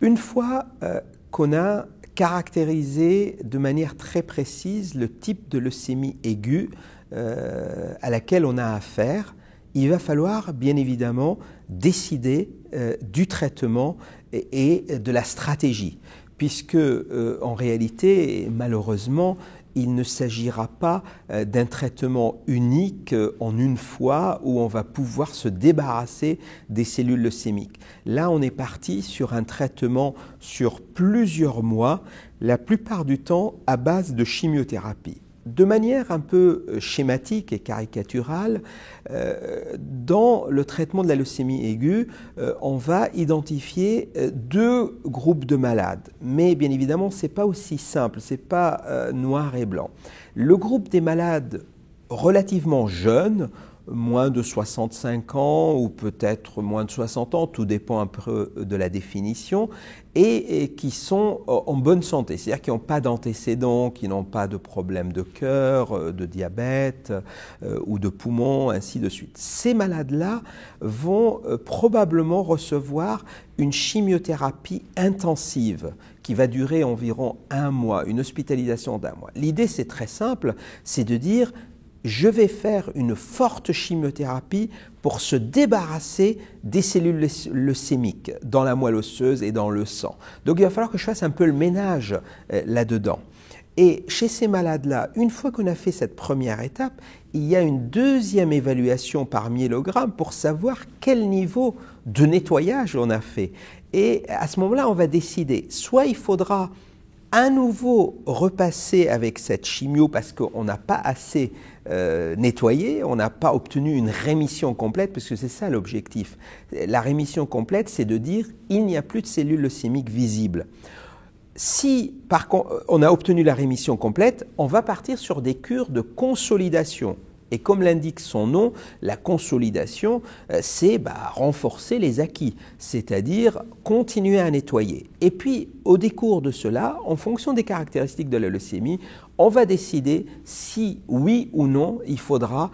Une fois qu'on a caractérisé de manière très précise le type de leucémie aiguë à laquelle on a affaire, il va falloir bien évidemment décider du traitement et de la stratégie, puisque en réalité, malheureusement, il ne s'agira pas d'un traitement unique en une fois où on va pouvoir se débarrasser des cellules leucémiques. Là, on est parti sur un traitement sur plusieurs mois, la plupart du temps à base de chimiothérapie. De manière un peu schématique et caricaturale, dans le traitement de la leucémie aiguë, on va identifier deux groupes de malades. Mais bien évidemment, ce n'est pas aussi simple, ce n'est pas noir et blanc. Le groupe des malades relativement jeunes, moins de 65 ans ou peut-être moins de 60 ans, tout dépend un peu de la définition, et qui sont en bonne santé, c'est-à-dire qui n'ont pas d'antécédents, qui n'ont pas de problème de cœur, de diabète ou de poumons, ainsi de suite. Ces malades-là vont probablement recevoir une chimiothérapie intensive qui va durer environ 1 mois, une hospitalisation d'1 mois. L'idée, c'est très simple, c'est de dire je vais faire une forte chimiothérapie pour se débarrasser des cellules leucémiques dans la moelle osseuse et dans le sang. Donc il va falloir que je fasse un peu le ménage là-dedans. Et chez ces malades-là, une fois qu'on a fait cette première étape, il y a une deuxième évaluation par myélogramme pour savoir quel niveau de nettoyage on a fait. Et à ce moment-là, on va décider, soit il faudra à nouveau repasser avec cette chimio parce qu'on n'a pas assez nettoyé, on n'a pas obtenu une rémission complète, parce que c'est ça l'objectif. La rémission complète, c'est de dire il n'y a plus de cellules leucémiques visibles. Si par contre on a obtenu la rémission complète, on va partir sur des cures de consolidation. Et comme l'indique son nom, la consolidation, c'est renforcer les acquis, c'est-à-dire continuer à nettoyer. Et puis, au décours de cela, en fonction des caractéristiques de la leucémie, on va décider si, oui ou non, il faudra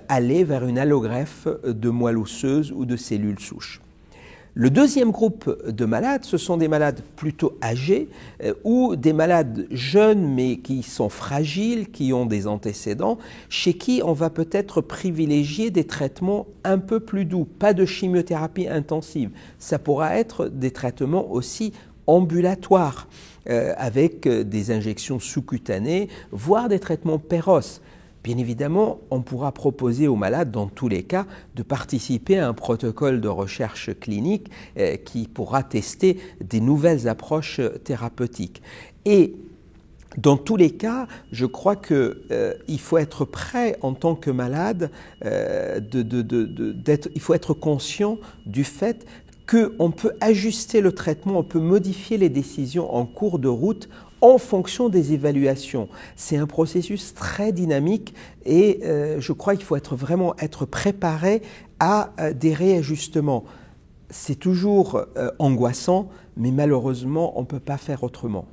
aller vers une allogreffe de moelle osseuse ou de cellules souches. Le deuxième groupe de malades, ce sont des malades plutôt âgés ou des malades jeunes mais qui sont fragiles, qui ont des antécédents, chez qui on va peut-être privilégier des traitements un peu plus doux, pas de chimiothérapie intensive. Ça pourra être des traitements aussi ambulatoires avec des injections sous-cutanées, voire des traitements péros. Bien évidemment, on pourra proposer aux malades, dans tous les cas, de participer à un protocole de recherche clinique qui pourra tester des nouvelles approches thérapeutiques. Et dans tous les cas, je crois qu'il faut être prêt en tant que malade, il faut être conscient du fait qu'on peut ajuster le traitement, on peut modifier les décisions en cours de route en fonction des évaluations. C'est un processus très dynamique et je crois qu'il faut vraiment être préparé à des réajustements. C'est toujours angoissant, mais malheureusement, on ne peut pas faire autrement.